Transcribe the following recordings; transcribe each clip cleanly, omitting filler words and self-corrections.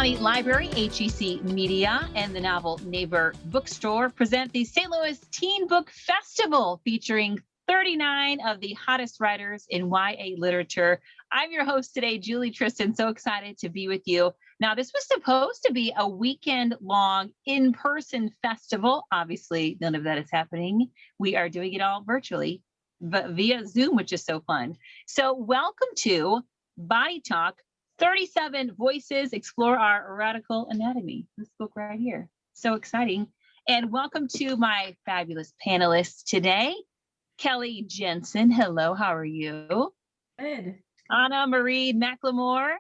County Library, HEC Media, and the Novel Neighbor Bookstore present the St. Louis Teen Book Festival featuring 39 of the hottest writers in YA literature. I'm your host today, Julie Tristan. So excited to be with you. Now, this was supposed to be a weekend-long in-person festival. Obviously, none of that is happening. We are doing it all virtually, but via Zoom, which is so fun. So welcome to Body Talk, 37 Voices Explore Our Radical Anatomy. This book right here. So exciting. And welcome to my fabulous panelists today. Kelly Jensen, hello, how are you? Good. Anna-Marie McLemore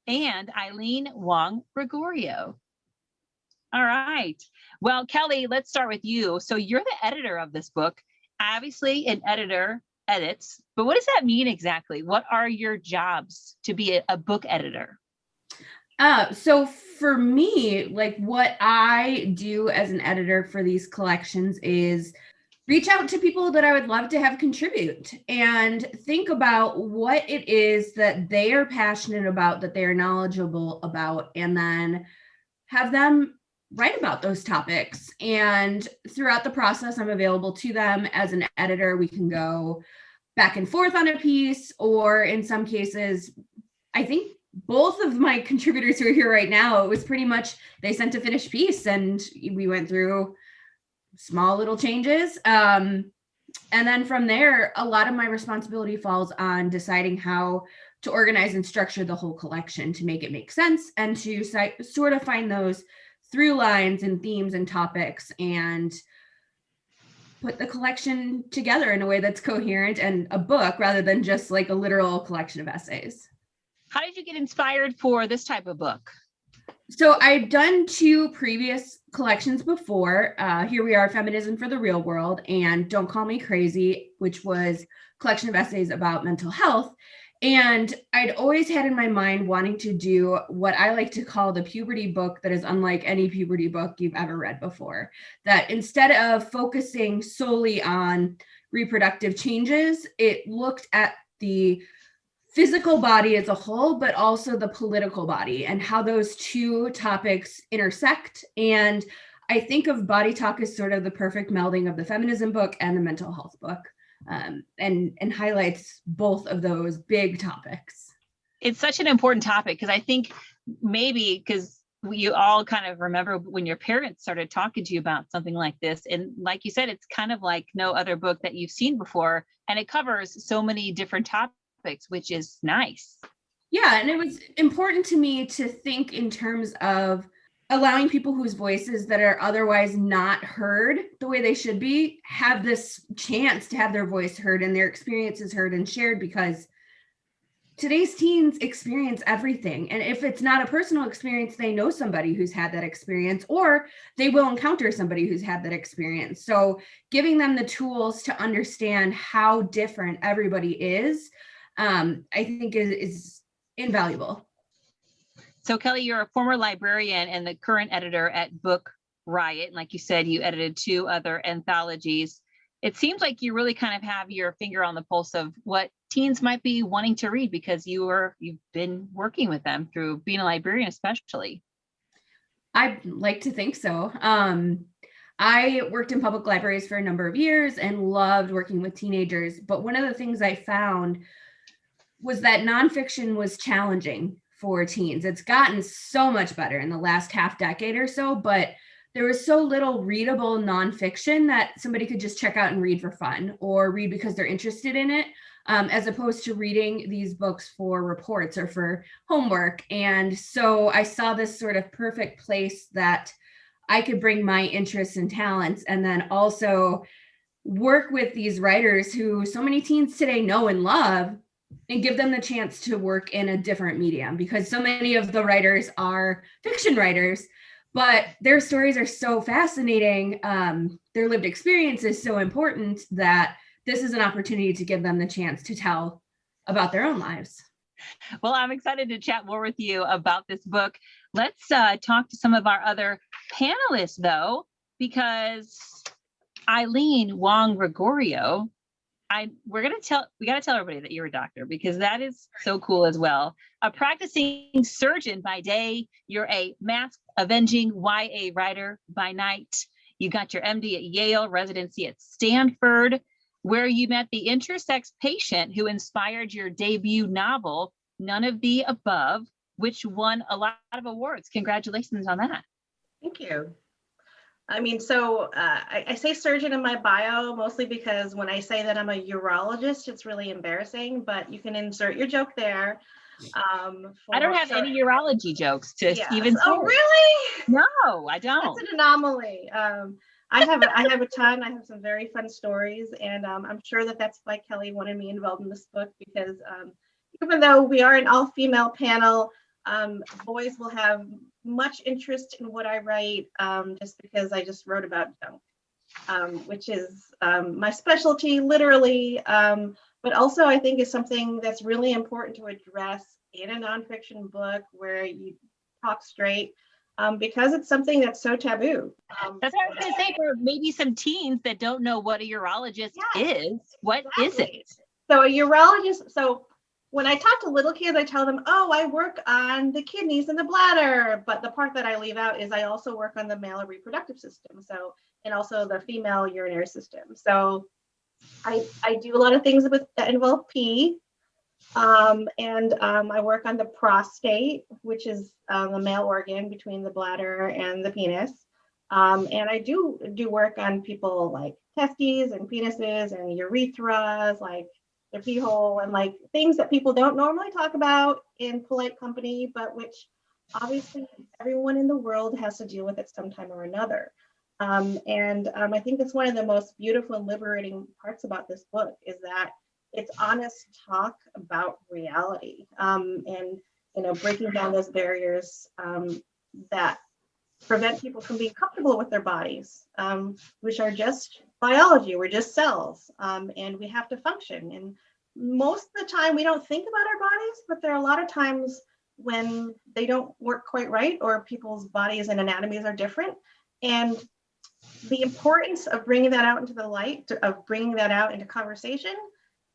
and Eileen Wong Gregorio. All right. Well, Kelly, let's start with you. So you're the editor of this book. Obviously, an editor edits, but what does that mean exactly? What are your jobs to be a book editor? So for me, like what I do as an editor for these collections is reach out to people that I would love to have contribute and think about what it is that they are passionate about, that they are knowledgeable about, and then have them write about those topics. And throughout the process, I'm available to them as an editor. We can go back and forth on a piece, or in some cases, I think both of my contributors who are here right now, it was pretty much they sent a finished piece and we went through small little changes. And then from there, a lot of my responsibility falls on deciding how to organize and structure the whole collection to make it make sense and to sort of find those through lines and themes and topics and put the collection together in a way that's coherent and a book rather than just like a literal collection of essays. How did you get inspired for this type of book? So I've done two previous collections before. Here We Are, Feminism for the Real World, and Don't Call Me Crazy, which was a collection of essays about mental health. And I'd always had in my mind wanting to do what I like to call the puberty book that is unlike any puberty book you've ever read before. That instead of focusing solely on reproductive changes, it looked at the physical body as a whole, but also the political body and how those two topics intersect. And I think of Body Talk as sort of the perfect melding of the feminism book and the mental health book. And highlights both of those big topics. It's such an important topic because I think maybe because you all kind of remember when your parents started talking to you about something like this. And like you said, it's kind of like no other book that you've seen before. And it covers so many different topics, which is nice. Yeah, and it was important to me to think in terms of allowing people whose voices that are otherwise not heard the way they should be have this chance to have their voice heard and their experiences heard and shared, because today's teens experience everything. And if it's not a personal experience, they know somebody who's had that experience, or they will encounter somebody who's had that experience. So giving them the tools to understand how different everybody is, I think is invaluable. So Kelly, you're a former librarian and the current editor at Book Riot. And like you said, you edited two other anthologies. It seems like you really kind of have your finger on the pulse of what teens might be wanting to read because you've been working with them through being a librarian, especially. I'd like to think so. I worked in public libraries for a number of years and loved working with teenagers. But one of the things I found was that nonfiction was challenging for teens. It's gotten so much better in the last half decade or so, but there was so little readable nonfiction that somebody could just check out and read for fun or read because they're interested in it, as opposed to reading these books for reports or for homework. And so I saw this sort of perfect place that I could bring my interests and talents and then also work with these writers who so many teens today know and love, and give them the chance to work in a different medium, because so many of the writers are fiction writers, but their stories are so fascinating. Their lived experience is so important that this is an opportunity to give them the chance to tell about their own lives. Well, I'm excited to chat more with you about this book. Let's talk to some of our other panelists, though, because Eileen Wong Gregorio, we got to tell everybody that you're a doctor, because that is so cool as well. A practicing surgeon by day, you're a mask avenging YA writer by night. You got your MD at Yale, residency at Stanford, where you met the intersex patient who inspired your debut novel, None of the Above, which won a lot of awards. Congratulations on that. Thank you. I mean, so I say surgeon in my bio mostly because when I say that I'm a urologist, it's really embarrassing, but you can insert your joke there. I don't have any urology jokes to even say. Oh, really? No, I don't. That's an anomaly. I have a ton. I have some very fun stories, and I'm sure that that's why Kelly wanted me involved in this book, because even though we are an all-female panel, boys will have much interest in what I write, just because I just wrote about junk, which is my specialty, literally, but also I think is something that's really important to address in a nonfiction book where you talk straight, because it's something that's so taboo. That's what I was going to say, for maybe some teens that don't know what a urologist is. What is it? So a urologist, so when I talk to little kids, I tell them, oh, I work on the kidneys and the bladder. But the part that I leave out is I also work on the male reproductive system. So, and also the female urinary system. So I do a lot of things that involve pee. And I work on the prostate, which is the male organ between the bladder and the penis. And I do work on people like testes and penises and urethras, like the pee hole, and like things that people don't normally talk about in polite company, but which obviously everyone in the world has to deal with at some time or another. And I think that's one of the most beautiful and liberating parts about this book, is that it's honest talk about reality, and breaking down those barriers that prevent people from being comfortable with their bodies, which are just biology. We're just cells, and we have to function. And most of the time we don't think about our bodies, but there are a lot of times when they don't work quite right, or people's bodies and anatomies are different. And the importance of bringing that out into the light, of bringing that out into conversation,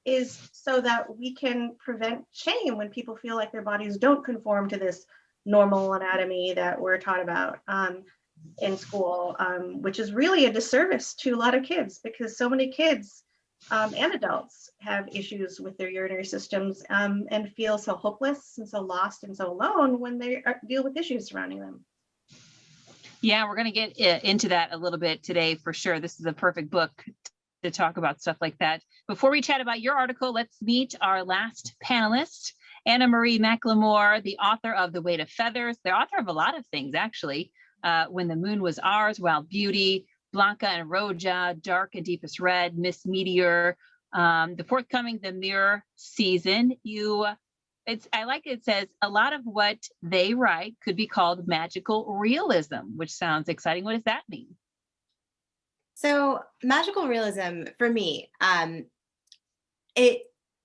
is so that we can prevent shame when people feel like their bodies don't conform to this normal anatomy that we're taught about in school, which is really a disservice to a lot of kids, because so many kids and adults have issues with their urinary systems, and feel so hopeless and so lost and so alone when they deal with issues surrounding them. Yeah, we're going to get into that a little bit today for sure. This is a perfect book to talk about stuff like that. Before we chat about your article, let's meet our last panelist, Anna-Marie McLemore, the author of The Weight of Feathers, the author of a lot of things, actually. When the Moon Was Ours, Wild Beauty, Blanca and Roja, Dark and Deepest Red, Miss Meteor, the forthcoming The Mirror season. I like it says a lot of what they write could be called magical realism, which sounds exciting. What does that mean? So magical realism for me,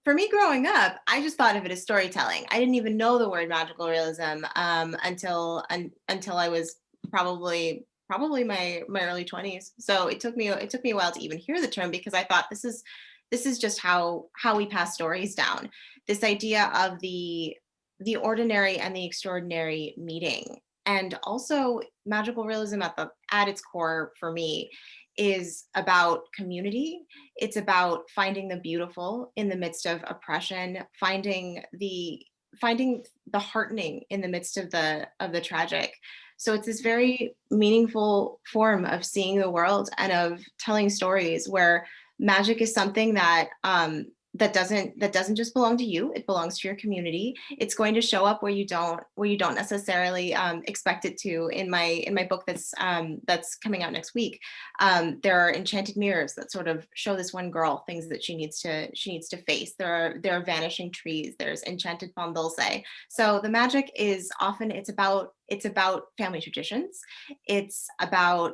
for me growing up, I just thought of it as storytelling. I didn't even know the word magical realism until I was probably my early 20s. So it took me a while to even hear the term, because I thought this is just how we pass stories down. This idea of the ordinary and the extraordinary meeting. And also magical realism at its core for me is about community. It's about finding the beautiful in the midst of oppression, finding the heartening in the midst of the tragic. So it's this very meaningful form of seeing the world and of telling stories, where magic is something that that doesn't just belong to you. It belongs to your community. It's going to show up where you don't necessarily expect it to. In my book that's coming out next week, there are enchanted mirrors that sort of show this one girl things that she needs to face. There are vanishing trees. There's enchanted pan dulce. So the magic is often it's about family traditions. It's about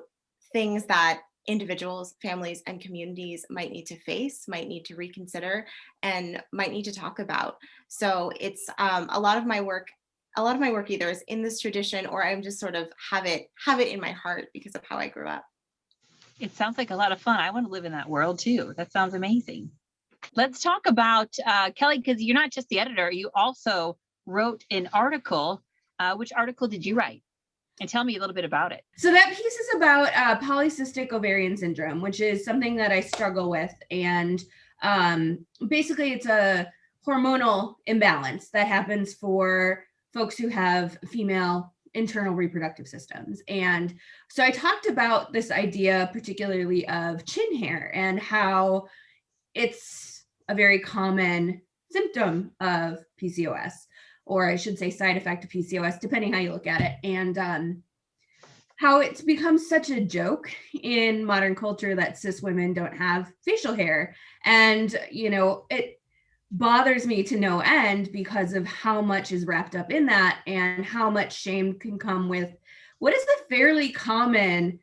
things that individuals, families, and communities might need to face, might need to reconsider, and might need to talk about. So it's a lot of my work either is in this tradition, or I'm just sort of have it in my heart because of how I grew up. It sounds like a lot of fun. I want to live in that world too. That sounds amazing. Let's talk about Kelly, because you're not just the editor, you also wrote an article. Which article did you write? And tell me a little bit about it. So that piece is about polycystic ovarian syndrome, which is something that I struggle with. And basically it's a hormonal imbalance that happens for folks who have female internal reproductive systems. And so I talked about this idea particularly of chin hair and how it's a very common symptom of PCOS, or I should say side effect of PCOS, depending how you look at it. And how it's become such a joke in modern culture that cis women don't have facial hair. And, you know, it bothers me to no end because of how much is wrapped up in that and how much shame can come with what is a fairly common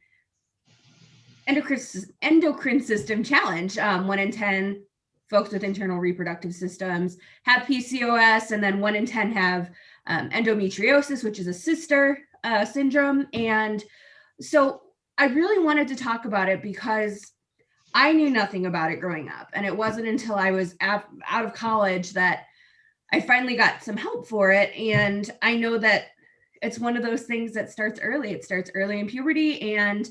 endocrine system challenge. 1 in 10 folks with internal reproductive systems have PCOS, and then 1 in 10 have endometriosis, which is a sister syndrome. And so I really wanted to talk about it because I knew nothing about it growing up. And it wasn't until I was out of college that I finally got some help for it. And I know that it's one of those things that starts early. It starts early in puberty. And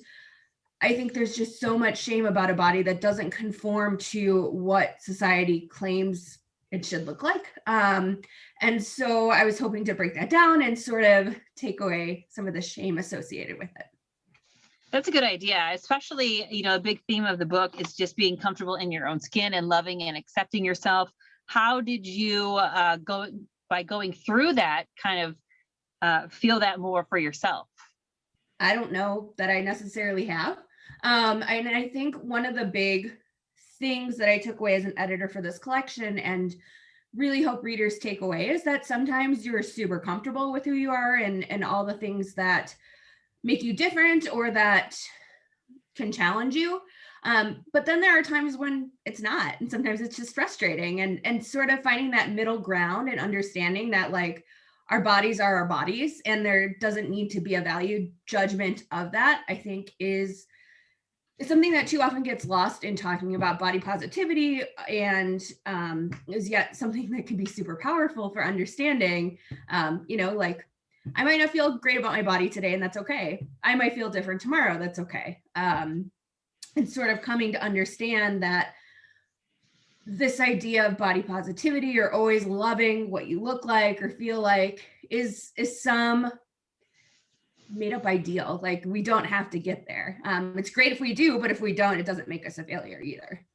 I think there's just so much shame about a body that doesn't conform to what society claims it should look like. And so I was hoping to break that down and sort of take away some of the shame associated with it. That's a good idea, especially, you know, a big theme of the book is just being comfortable in your own skin and loving and accepting yourself. How did you going through that kind of feel that more for yourself? I don't know that I necessarily have. And I think one of the big things that I took away as an editor for this collection and really hope readers take away is that sometimes you're super comfortable with who you are and all the things that make you different or that can challenge you. But then there are times when it's not, and sometimes it's just frustrating, and sort of finding that middle ground and understanding that like our bodies are our bodies and there doesn't need to be a value judgment of that, I think is something that too often gets lost in talking about body positivity, and is yet something that can be super powerful for understanding, you know, like I might not feel great about my body today, and that's okay. I might feel different tomorrow. That's okay. And sort of coming to understand that this idea of body positivity or always loving what you look like or feel like is some made up ideal. Like we don't have to get there. It's great if we do, but if we don't, it doesn't make us a failure either.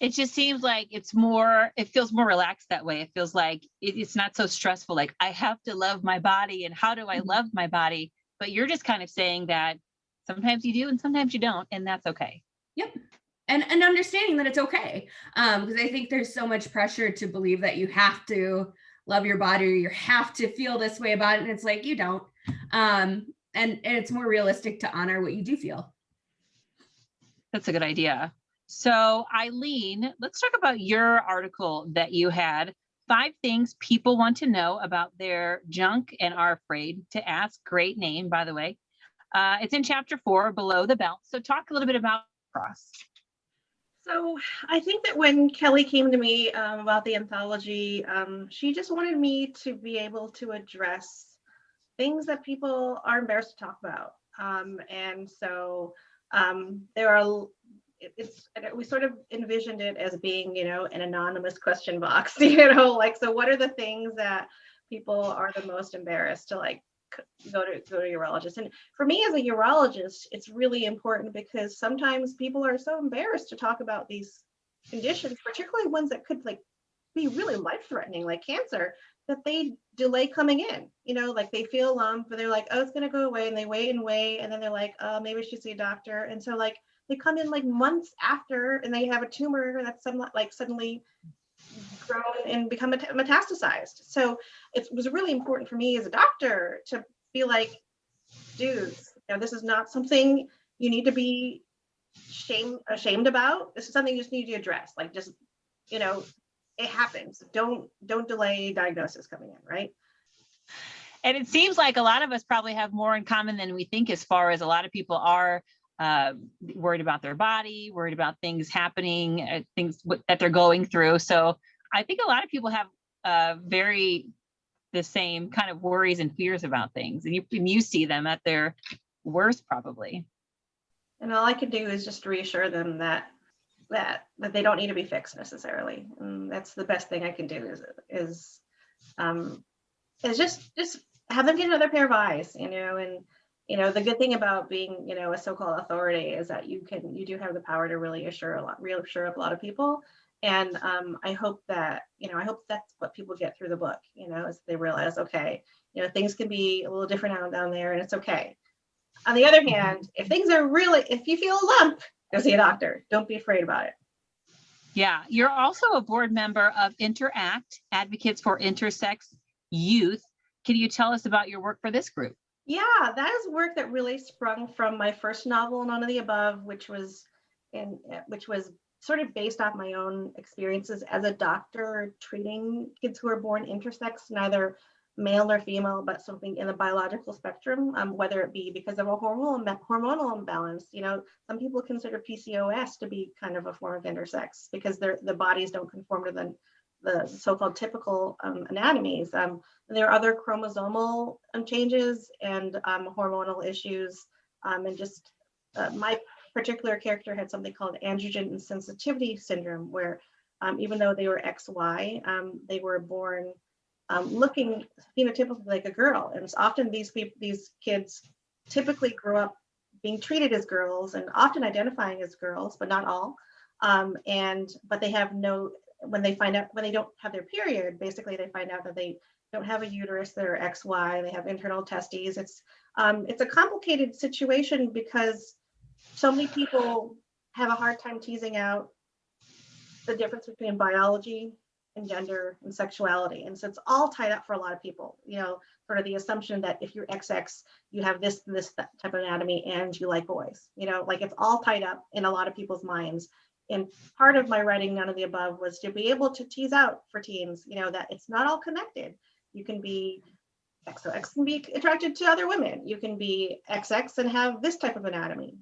It just seems like it feels more relaxed that way. It feels like it's not so stressful. Like I have to love my body, and how do I love my body? But you're just kind of saying that sometimes you do and sometimes you don't, and that's okay. Yep. And understanding that it's okay. Because I think there's so much pressure to believe that you have to love your body or you have to feel this way about it. And it's like, you don't. And it's more realistic to honor what you do feel. That's a good idea. So Eileen, let's talk about your article that you had, 5 things people want to know about their junk and are afraid to ask. Great name, by the way. It's in chapter 4, Below the Belt. So talk a little bit about cross. So I think that when Kelly came to me about the anthology, she just wanted me to be able to address things that people are embarrassed to talk about. And so we sort of envisioned it as being, you know, an anonymous question box, you know, like, so what are the things that people are the most embarrassed to like go to a urologist? And for me as a urologist, it's really important because sometimes people are so embarrassed to talk about these conditions, particularly ones that could like be really life-threatening, like cancer, that they delay coming in, you know, like they feel a lump, but they're like, oh, it's going to go away, and they wait, and then they're like, oh, maybe I should see a doctor. And so like they come in like months after, and they have a tumor that's somewhat like suddenly grown and become metastasized. So it was really important for me as a doctor to be like, dudes, you know, this is not something you need to be ashamed about. This is something you just need to address. Like, just, you know, it happens. Don't delay diagnosis coming in, right? And it seems like a lot of us probably have more in common than we think, as far as a lot of people are worried about their body, worried about things happening, that they're going through. So I think a lot of people have the same kind of worries and fears about things, and you see them at their worst probably. And all I can do is just reassure them that they don't need to be fixed necessarily. And that's the best thing I can do is just have them get another pair of eyes, and the good thing about being, a so-called authority is that you do have the power to really reassure up a lot of people. And I hope that's what people get through the book, as they realize, okay, things can be a little different down there, and it's okay. On the other hand, if you feel a lump, go see a doctor. Don't be afraid about it. Yeah. You're also a board member of Interact, Advocates for Intersex Youth. Can you tell us about your work for this group? Yeah, that is work that really sprung from my first novel, None of the Above, which was sort of based off my own experiences as a doctor treating kids who are born intersex, neither male nor female, but something in the biological spectrum, whether it be because of a hormonal imbalance. Some people consider PCOS to be kind of a form of intersex because the bodies don't conform to the so-called typical anatomies. There are other chromosomal changes and hormonal issues, and just my particular character had something called androgen insensitivity syndrome, where even though they were XY, they were born looking phenotypically like a girl. And often these kids typically grow up being treated as girls and often identifying as girls, but not all. But they have when they don't have their period, basically they find out that they don't have a uterus, they're XY, they have internal testes. It's a complicated situation because so many people have a hard time teasing out the difference between biology and gender and sexuality. And so it's all tied up for a lot of people, sort of the assumption that if you're XX, you have this type of anatomy and you like boys, like it's all tied up in a lot of people's minds. And part of my writing, None of the Above, was to be able to tease out for teens, that it's not all connected. You can be XX and be attracted to other women. You can be XX and have this type of anatomy.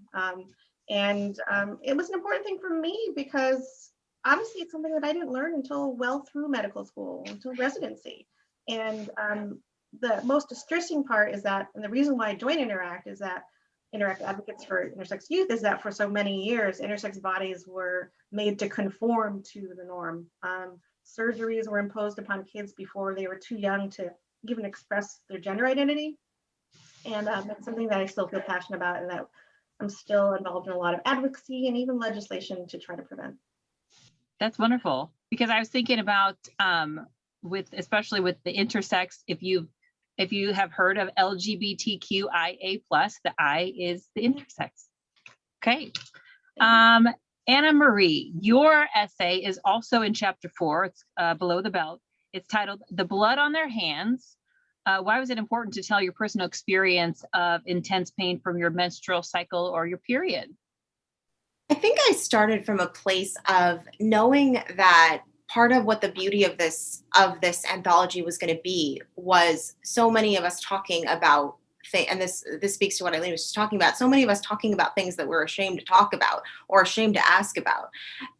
It was an important thing for me because honestly, it's something that I didn't learn until well through medical school, until residency. And the most distressing part is that, and the reason why I joined Interact Advocates for Intersex Youth, is that for so many years, intersex bodies were made to conform to the norm. Surgeries were imposed upon kids before they were too young to even express their gender identity. And that's something that I still feel passionate about, and that I'm still involved in a lot of advocacy and even legislation to try to prevent. That's wonderful, because I was thinking about especially with the intersex, if you have heard of LGBTQIA+, the I is the intersex. Okay. Anna-Marie, your essay is also in chapter 4. It's below the belt. It's titled The Blood on Their Hands. Why was it important to tell your personal experience of intense pain from your menstrual cycle or your period? I think I started from a place of knowing that part of what the beauty of this anthology was going to be was so many of us talking about and this speaks to what Eileen was just talking about, so many of us talking about things that we're ashamed to talk about or ashamed to ask about.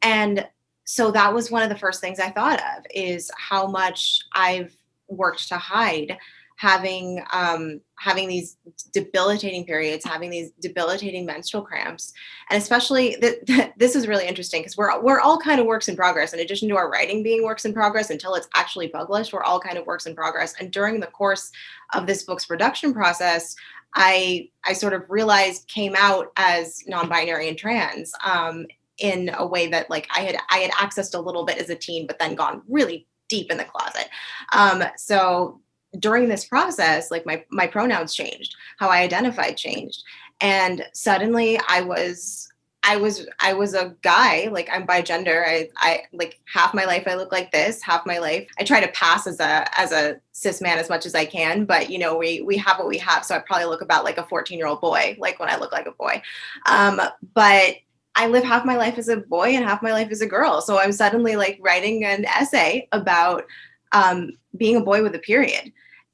And so that was one of the first things I thought of, is how much I've worked to hide having these debilitating periods, having these debilitating menstrual cramps. And especially this is really interesting because we're all kind of works in progress. In addition to our writing being works in progress until it's actually published, we're all kind of works in progress. And during the course of this book's production process, I sort of realized came out as non-binary and trans in a way that like I had accessed a little bit as a teen, but then gone really deep in the closet. So during this process, like my pronouns changed, how I identified changed. And suddenly I was a guy, like I'm bi gender. I like half my life I look like this, half my life I try to pass as a cis man as much as I can, but you know, we have what we have. So I probably look about like a 14-year-old boy, like when I look like a boy. But I live half my life as a boy and half my life as a girl. So I'm suddenly like writing an essay about being a boy with a period.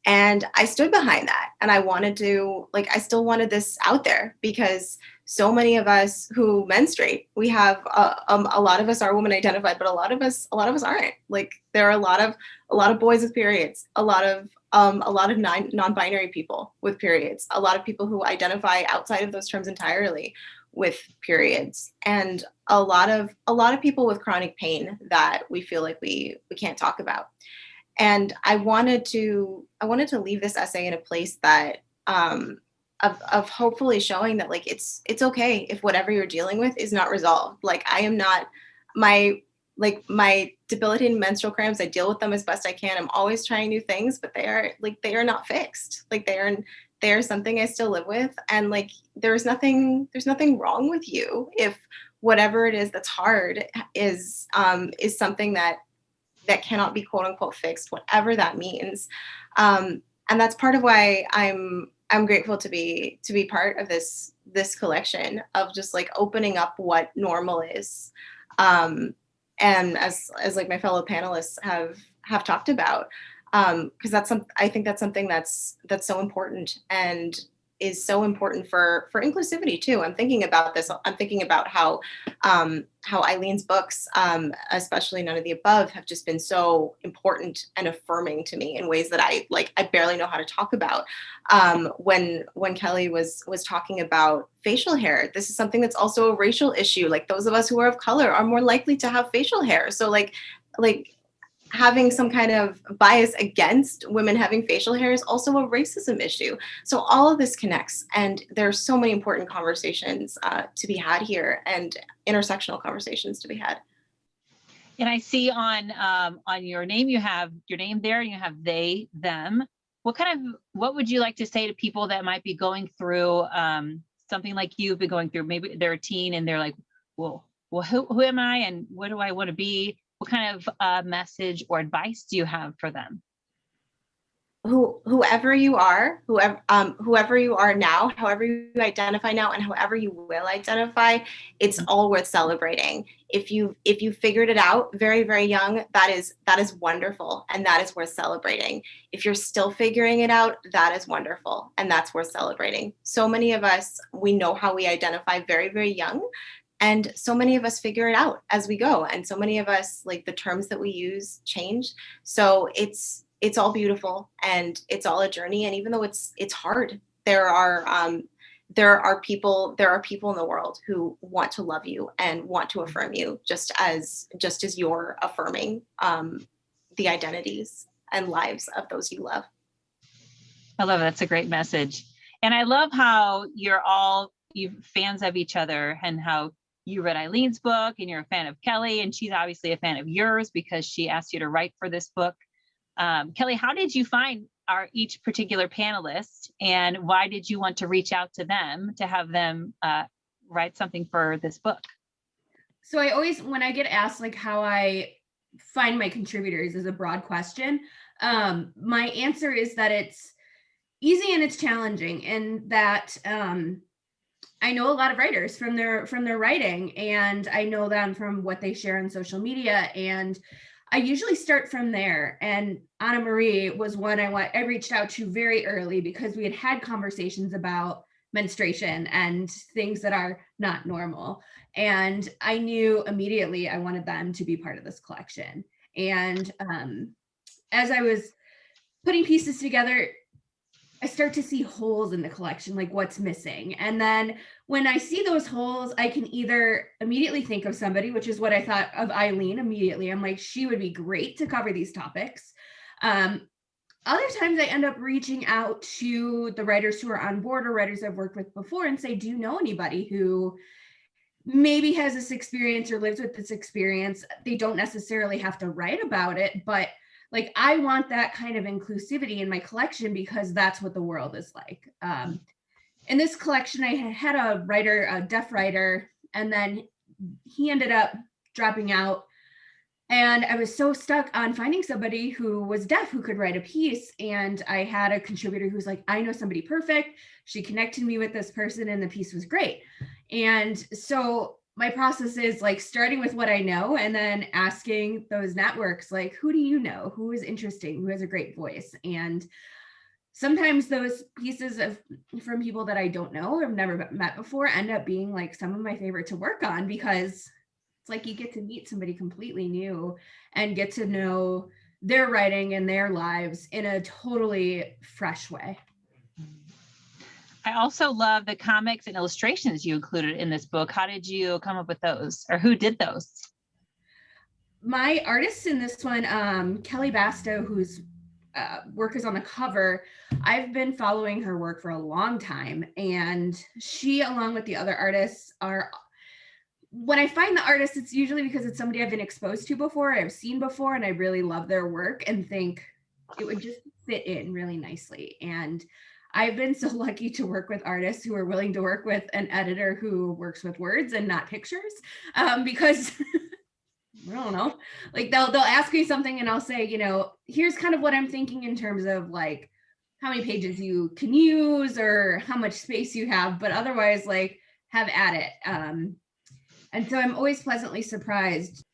And I stood behind that. And I wanted to, like, I still wanted this out there because so many of us who menstruate, we have a lot of us are woman identified, but a lot of us aren't. Like there are a lot of boys with periods, a lot of non-binary people with periods, a lot of people who identify outside of those terms entirely with periods, and a lot of people with chronic pain that we feel like we can't talk about. And I wanted to leave this essay in a place that of hopefully showing that like it's okay if whatever you're dealing with is not resolved. Like I am not my debilitating menstrual cramps, I deal with them as best I can. I'm always trying new things, but they are not fixed. Like they are something I still live with. And like there's nothing wrong with you if whatever it is that's hard is something that cannot be quote unquote fixed, whatever that means. And that's part of why I'm grateful to be part of this collection of just like opening up what normal is. And as like my fellow panelists have talked about, because I think that's something that's so important and is so important for inclusivity too. I'm thinking about this. I'm thinking about how Eileen's books, especially None of the Above, have just been so important and affirming to me in ways that I barely know how to talk about. When Kelly was talking about facial hair, this is something that's also a racial issue. Like those of us who are of color are more likely to have facial hair. So like having some kind of bias against women having facial hair is also a racism issue. So all of this connects, and there's so many important conversations to be had here, and intersectional conversations to be had. And I see on your name, you have your name there, and you have they, them. What would you like to say to people that might be going through something like you've been going through? Maybe they're a teen and they're like, well, who am I, and what do I want to be? What kind of message or advice do you have for them? Whoever you are, whoever you are now, however you identify now, and however you will identify, it's all worth celebrating. If you figured it out very, very young, that is wonderful, and that is worth celebrating. If you're still figuring it out, that is wonderful, and that's worth celebrating. So many of us, we know how we identify very, very young. And so many of us figure it out as we go. And so many of us, like the terms that we use change. So it's all beautiful and it's all a journey. And even though it's hard, there are people in the world who want to love you and want to affirm you just as you're affirming the identities and lives of those you love. I love it. That's a great message. And I love how you're fans of each other, and how you read Eileen's book and you're a fan of Kelly, and she's obviously a fan of yours because she asked you to write for this book. Kelly, how did you find each particular panelist, and why did you want to reach out to them to have them write something for this book? So I always, when I get asked like how I find my contributors is a broad question. My answer is that it's easy and it's challenging, and that I know a lot of writers from their writing, and I know them from what they share on social media, and I usually start from there. And Anna-Marie was one I reached out to very early because we had conversations about menstruation and things that are not normal. And I knew immediately I wanted them to be part of this collection. And as I was putting pieces together, I start to see holes in the collection, like what's missing. And then when I see those holes, I can either immediately think of somebody, which is what I thought of Eileen immediately. I'm like, she would be great to cover these topics. Other times I end up reaching out to the writers who are on board or writers I've worked with before and say, do you know anybody who maybe has this experience or lives with this experience? They don't necessarily have to write about it, but like, I want that kind of inclusivity in my collection because that's what the world is like. In this collection, I had a deaf writer, and then he ended up dropping out. And I was so stuck on finding somebody who was deaf who could write a piece. And I had a contributor who's like, I know somebody perfect. She connected me with this person and the piece was great. And so my process is like starting with what I know and then asking those networks, like, who do you know? Who is interesting? Who has a great voice? And sometimes those pieces from people that I don't know or have never met before end up being like some of my favorite to work on, because it's like you get to meet somebody completely new and get to know their writing and their lives in a totally fresh way. I also love the comics and illustrations you included in this book. How did you come up with those, or who did those? My artist in this one, Kelly Basto, whose work is on the cover, I've been following her work for a long time, and she, along with the other artists, are, when I find the artist, it's usually because it's somebody I've been exposed to before, I've seen before, and I really love their work and think it would just fit in really nicely. And I've been so lucky to work with artists who are willing to work with an editor who works with words and not pictures, because I don't know, like they'll ask me something and I'll say, you know, here's kind of what I'm thinking in terms of like how many pages you can use or how much space you have, but otherwise like have at it. And so I'm always pleasantly surprised.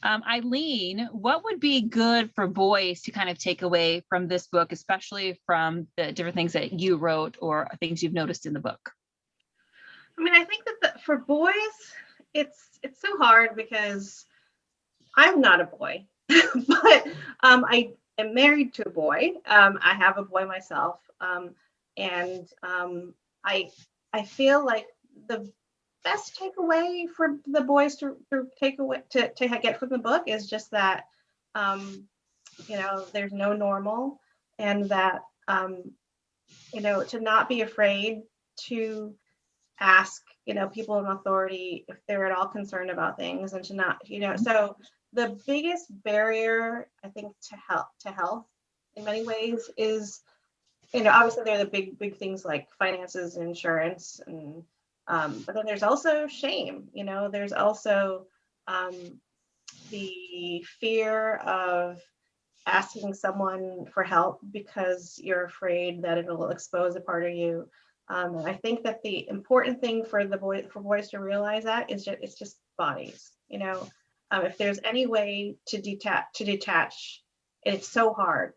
Eileen, what would be good for boys to kind of take away from this book, especially from the different things that you wrote or things you've noticed in the book? I mean, I think that for boys, it's so hard because I'm not a boy, but I am married to a boy. I have a boy myself, and I feel like the best takeaway for the boys to take away to get from the book is just that you know, there's no normal, and that you know, to not be afraid to ask, you know, people in authority if they're at all concerned about things, and to not, you know, so the biggest barrier I think to health in many ways is, you know, obviously there are the big things like finances and insurance, and but then there's also shame, you know, there's also the fear of asking someone for help because you're afraid that it'll expose a part of you. And I think that the important thing for boys to realize that is just, it's just bodies, you know. If there's any way to detach, it's so hard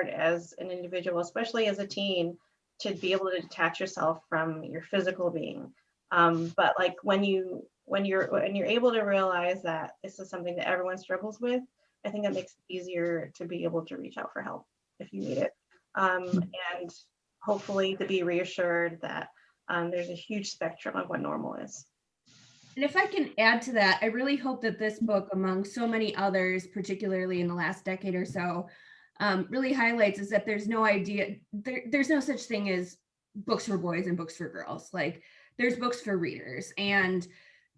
as an individual, especially as a teen, to be able to detach yourself from your physical being. But like when you're able to realize that this is something that everyone struggles with, I think that makes it easier to be able to reach out for help if you need it, and hopefully to be reassured that there's a huge spectrum of what normal is. And if I can add to that, I really hope that this book, among so many others, particularly in the last decade or so, really highlights is that there's no such thing as books for boys and books for girls. Like there's books for readers, and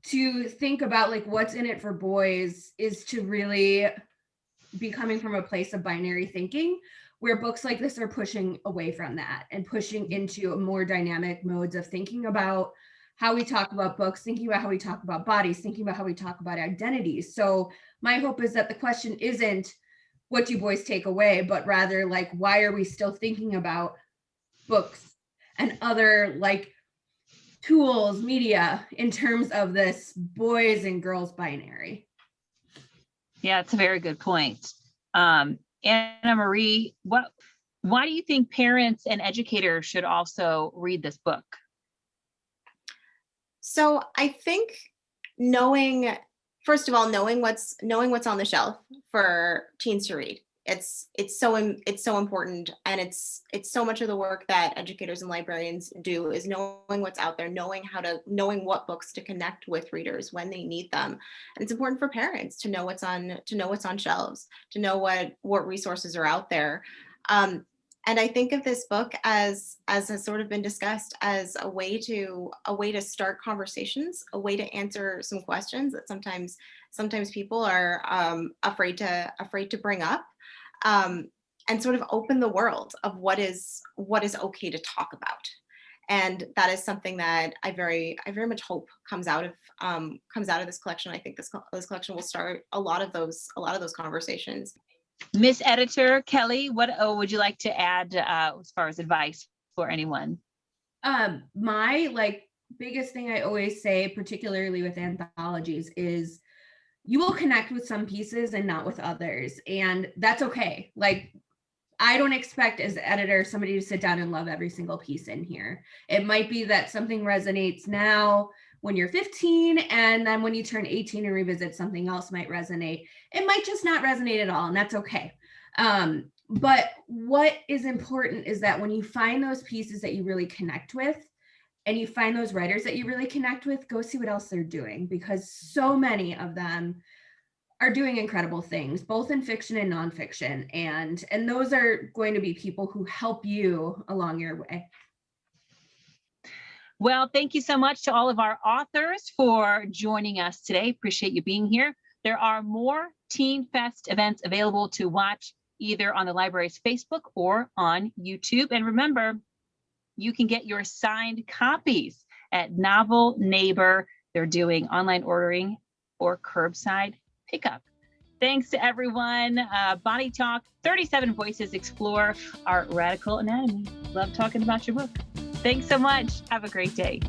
to think about like what's in it for boys is to really be coming from a place of binary thinking, where books like this are pushing away from that and pushing into more dynamic modes of thinking about how we talk about books, thinking about how we talk about bodies, thinking about how we talk about identities. So my hope is that the question isn't what do boys take away, but rather like, why are we still thinking about books and other like tools, media, in terms of this boys and girls binary? Yeah, it's a very good point. Anna-Marie, why do you think parents and educators should also read this book? So I think first of all, knowing what's on the shelf for teens to read. It's so important, and it's so much of the work that educators and librarians do is knowing what's out there, knowing what books to connect with readers when they need them. And it's important for parents to know what's on shelves, to know what resources are out there. And I think of this book as has sort of been discussed as a way to start conversations, a way to answer some questions that sometimes people are afraid to bring up, and sort of open the world of what is okay to talk about. And that is something that I very much hope comes out of this collection. I think this collection will start a lot of those conversations. Miss Editor Kelly, what would you like to add as far as advice for anyone? My biggest thing I always say, particularly with anthologies, is you will connect with some pieces and not with others, and that's okay. Like I don't expect as an editor somebody to sit down and love every single piece in here. It might be that something resonates now when you're 15, and then when you turn 18 and revisit, something else might resonate. It might just not resonate at all, and that's okay. But what is important is that when you find those pieces that you really connect with, and you find those writers that you really connect with, go see what else they're doing, because so many of them are doing incredible things, both in fiction and nonfiction. And those are going to be people who help you along your way. Well, thank you so much to all of our authors for joining us today. Appreciate you being here. There are more Teen Fest events available to watch either on the library's Facebook or on YouTube. And remember, you can get your signed copies at Novel Neighbor. They're doing online ordering or curbside pickup. Thanks to everyone. Body Talk, 37 Voices Explore Our Radical Anatomy. Love talking about your book. Thanks so much. Have a great day.